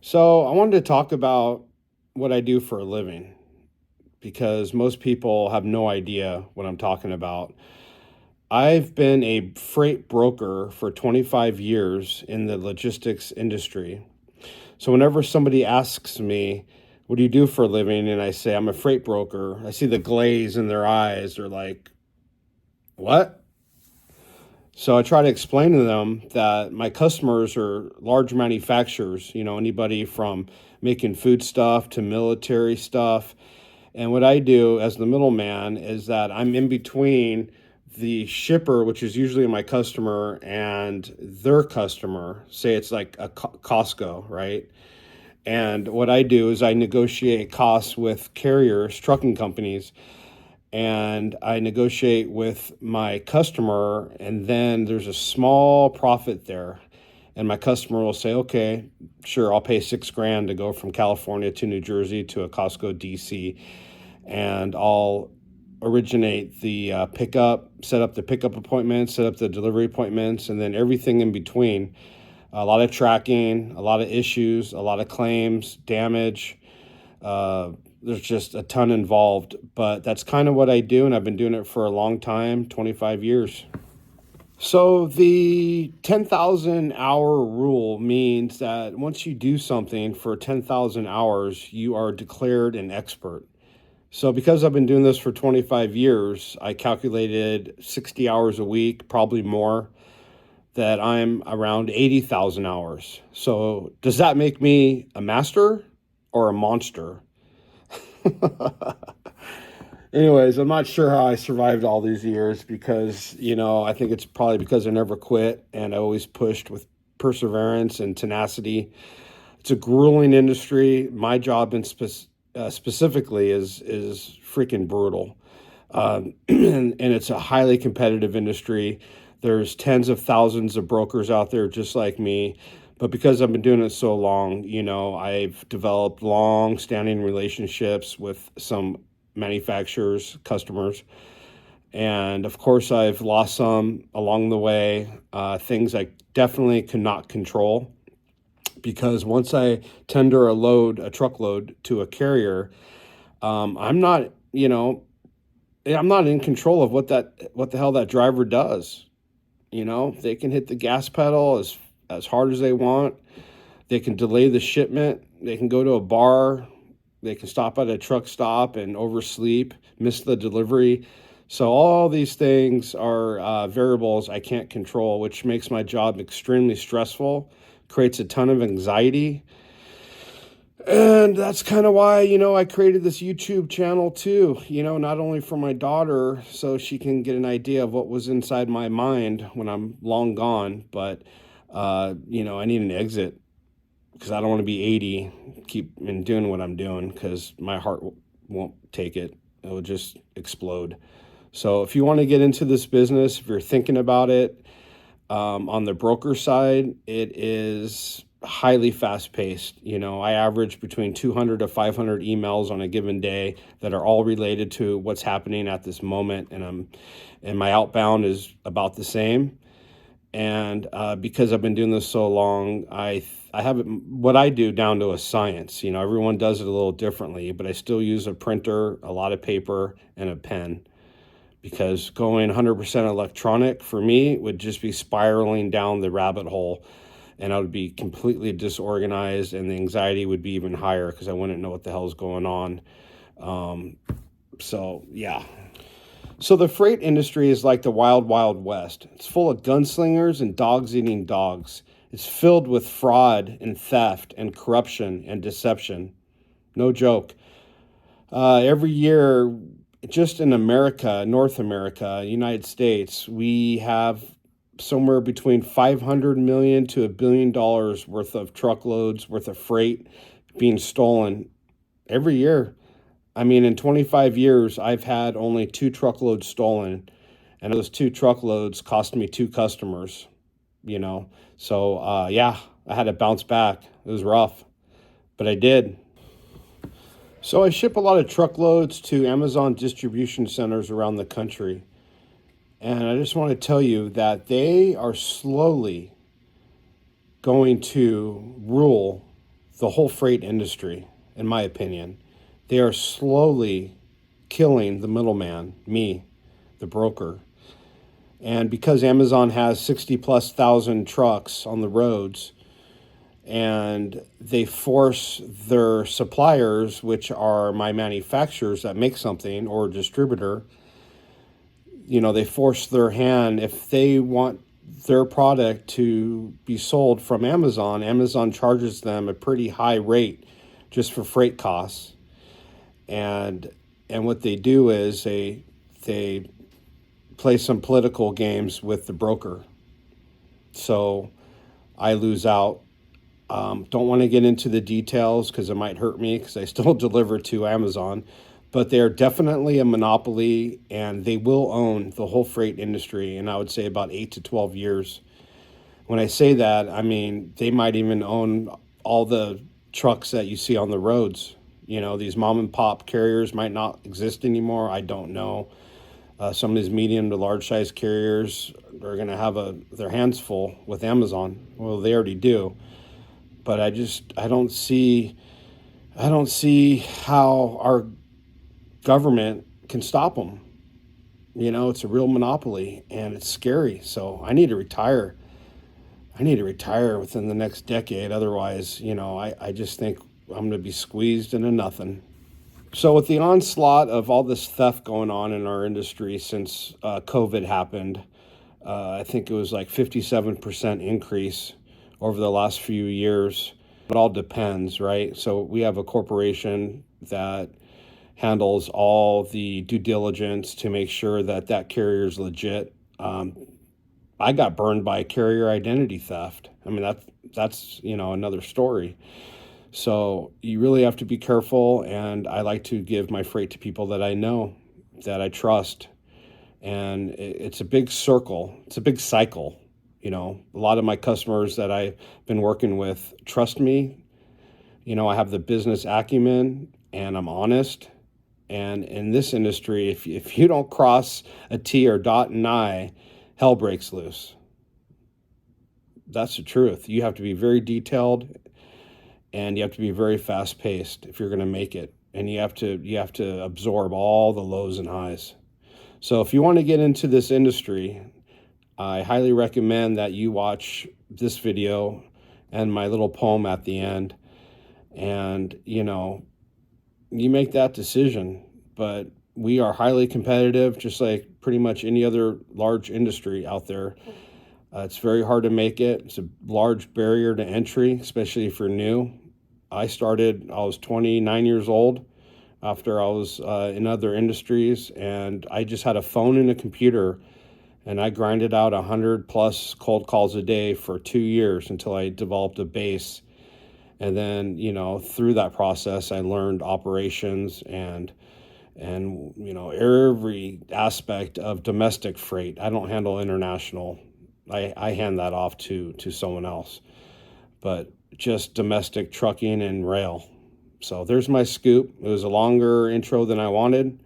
So, I wanted to talk about what I do for a living because most people have no idea what I'm talking about. I've been a freight broker for 25 years in the logistics industry. So, whenever somebody asks me, what do you do for a living? And I say, I'm a freight broker, I see the glaze in their eyes. They're like, what? So I try to explain to them that my customers are large manufacturers, anybody from making food stuff to military stuff. And what I do as the middleman is that I'm in between the shipper, which is usually my customer, and their customer. Say it's like a Costco, right? And what I do is I negotiate costs with carriers, trucking companies, and I negotiate with my customer, and then there's a small profit there. And my customer will say, okay, sure, I'll pay 6 grand to go from California to New Jersey to a Costco DC, and I'll originate the pickup, set up the pickup appointments, set up the delivery appointments, and then everything in between. A lot of tracking, a lot of issues, a lot of claims, damage. Uh, there's just a ton involved, but that's kind of what I do, and I've been doing it for a long time, 25 years. So the 10,000 hour rule means that once you do something for 10,000 hours, you are declared an expert. So because I've been doing this for 25 years, I calculated 60 hours a week, probably more, that I'm around 80,000 hours. So does that make me a master or a monster? Anyways, I'm not sure how I survived all these years because, I think it's probably because I never quit and I always pushed with perseverance and tenacity. It's a grueling industry. My job specifically is freaking brutal. And it's a highly competitive industry. There's tens of thousands of brokers out there just like me. But because I've been doing it so long, I've developed long-standing relationships with some manufacturers, customers. And of course, I've lost some along the way, things I definitely could not control. Because once I tender a truckload to a carrier, I'm not, I'm not in control of what the hell that driver does. They can hit the gas pedal as hard as they want. They can delay the shipment. They can go to a bar. They can stop at a truck stop and oversleep, miss the delivery. So all these things are variables I can't control, which makes my job extremely stressful, creates a ton of anxiety. And that's kind of why, I created this YouTube channel too, not only for my daughter so she can get an idea of what was inside my mind when I'm long gone, but, I need an exit because I don't want to be 80, keep doing what I'm doing because my heart won't take it. It will just explode. So if you want to get into this business, if you're thinking about it, on the broker side, it is highly fast paced. I average between 200 to 500 emails on a given day that are all related to what's happening at this moment. And my outbound is about the same. And because I've been doing this so long, I have what I do down to a science. Everyone does it a little differently, but I still use a printer, a lot of paper, and a pen. Because going 100% electronic for me would just be spiraling down the rabbit hole, and I would be completely disorganized, and the anxiety would be even higher because I wouldn't know what the hell is going on. So yeah. So the freight industry is like the wild, wild west. It's full of gunslingers and dogs eating dogs. It's filled with fraud and theft and corruption and deception. No joke. Every year, just in America, North America, United States, we have somewhere between 500 million to $1 billion worth of truckloads worth of freight being stolen every year. I mean, in 25 years, I've had only 2 truckloads stolen, and those 2 truckloads cost me 2 customers, So, yeah, I had to bounce back. It was rough, but I did. So I ship a lot of truckloads to Amazon distribution centers around the country. And I just want to tell you that they are slowly going to rule the whole freight industry, in my opinion. They are slowly killing the middleman, me, the broker. And because Amazon has 60 plus thousand trucks on the roads, and they force their suppliers, which are my manufacturers that make something, or distributor, they force their hand. If they want their product to be sold from Amazon, Amazon charges them a pretty high rate just for freight costs. And what they do is they play some political games with the broker. So I lose out. Don't want to get into the details because it might hurt me, because I still deliver to Amazon. But they are definitely a monopoly, and they will own the whole freight industry, and I would say about 8 to 12 years. When I say that, I mean they might even own all the trucks that you see on the roads. These mom and pop carriers might not exist anymore. I don't know. Some of these medium to large size carriers are going to have their hands full with Amazon. Well, they already do. But I don't see how our government can stop them. It's a real monopoly, and it's scary. So I need to retire. Within the next decade. Otherwise, I just think I'm going to be squeezed into nothing. So with the onslaught of all this theft going on in our industry since COVID happened, I think it was like 57% increase over the last few years. It all depends, right? So we have a corporation that handles all the due diligence to make sure that carrier is legit. I got burned by carrier identity theft. I mean, that's another story. So you really have to be careful, and I like to give my freight to people that I know, that I trust. And it's a big circle. It's a big cycle. A lot of my customers that I've been working with trust me. I have the business acumen, and I'm honest. And in this industry, if you don't cross a T or dot an I, hell breaks loose. That's the truth. You have to be very detailed, and you have to be very fast paced if you're going to make it. And you have to absorb all the lows and highs. So if you want to get into this industry, I highly recommend that you watch this video and my little poem at the end, and you make that decision. But we are highly competitive, just like pretty much any other large industry out there. It's very hard to make it. It's a large barrier to entry, especially if you're new. I was 29 years old after I was in other industries, and I just had a phone and a computer, and I grinded out 100 plus cold calls a day for 2 years until I developed a base. And then, through that process, I learned operations and every aspect of domestic freight. I don't handle international. I hand that off to someone else. But just domestic trucking and rail. So there's my scoop. It was a longer intro than I wanted.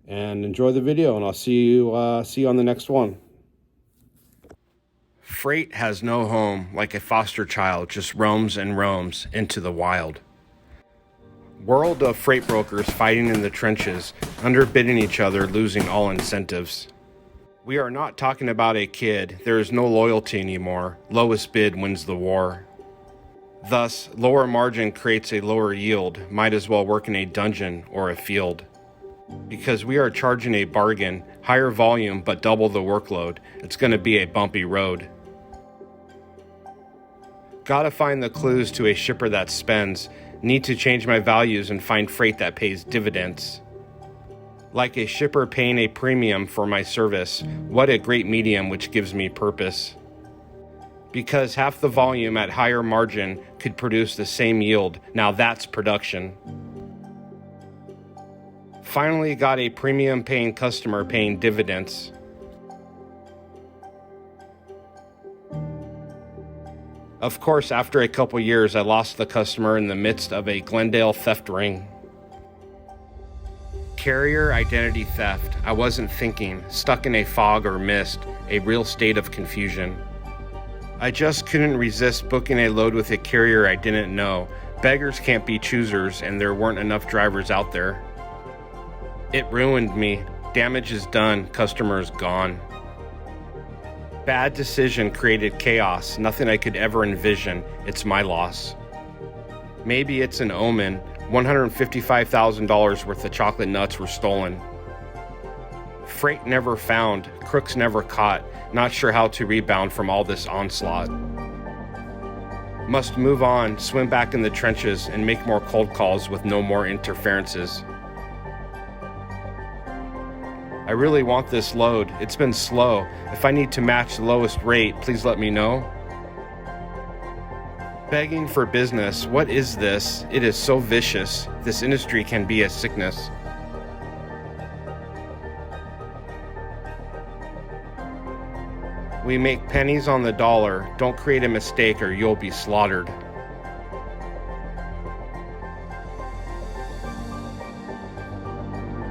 And enjoy the video, and I'll see you on the next one. Freight has no home, like a foster child just roams and roams into the wild. World of freight brokers fighting in the trenches, underbidding each other, losing all incentives. We are not talking about a kid. There is no loyalty anymore. Lowest bid wins the war. Thus, lower margin creates a lower yield. Might as well work in a dungeon or a field. Because we are charging a bargain, higher volume but double the workload. It's going to be a bumpy road. Gotta find the clues to a shipper that spends. Need to change my values and find freight that pays dividends. Like a shipper paying a premium for my service, what a great medium which gives me purpose. Because half the volume at higher margin could produce the same yield. Now that's production. Finally got a premium paying customer paying dividends. Of course, after a couple years, I lost the customer in the midst of a Glendale theft ring. Carrier identity theft. I wasn't thinking, stuck in a fog or mist, a real state of confusion. I just couldn't resist booking a load with a carrier I didn't know. Beggars can't be choosers, and there weren't enough drivers out there. It ruined me. Damage is done, customers gone. Bad decision created chaos, nothing I could ever envision. It's my loss. Maybe it's an omen. $155,000 worth of chocolate nuts were stolen. Freight never found, crooks never caught, not sure how to rebound from all this onslaught. Must move on, swim back in the trenches, and make more cold calls with no more interferences. I really want this load. It's been slow. If I need to match the lowest rate, please let me know. Begging for business. What is this? It is so vicious. This industry can be a sickness. We make pennies on the dollar. Don't create a mistake or you'll be slaughtered.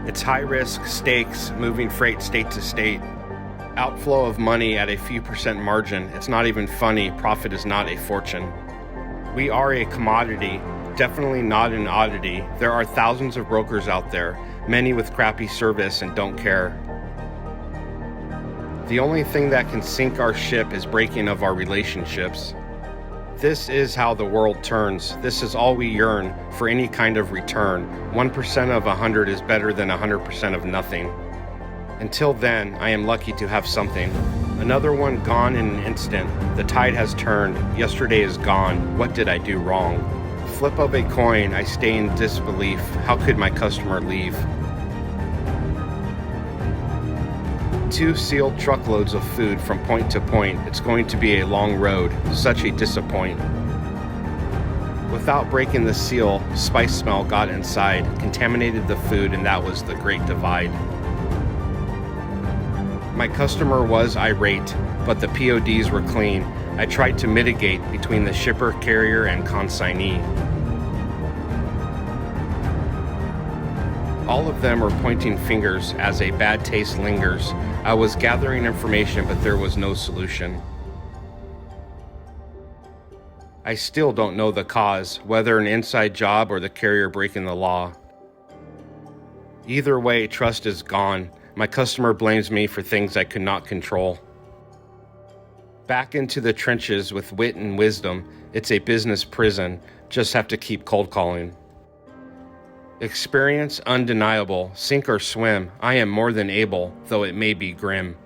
It's high-risk stakes, moving freight state to state. Outflow of money at a few percent margin. It's not even funny. Profit is not a fortune. We are a commodity, definitely not an oddity. There are thousands of brokers out there, many with crappy service and don't care. The only thing that can sink our ship is breaking of our relationships. This is how the world turns. This is all we yearn for, any kind of return. 1% of 100 is better than 100% of nothing. Until then, I am lucky to have something. Another one gone in an instant. The tide has turned. Yesterday is gone. What did I do wrong? Flip of a coin, I stay in disbelief. How could my customer leave? 2 sealed truckloads of food from point to point. It's going to be a long road. Such a disappoint. Without breaking the seal, spice smell got inside, contaminated the food, and that was the great divide. My customer was irate, but the PODs were clean. I tried to mitigate between the shipper, carrier, and consignee. All of them are pointing fingers as a bad taste lingers. I was gathering information, but there was no solution. I still don't know the cause, whether an inside job or the carrier breaking the law. Either way, trust is gone. My customer blames me for things I could not control. Back into the trenches with wit and wisdom. It's a business prison. Just have to keep cold calling. Experience undeniable. Sink or swim. I am more than able, though it may be grim.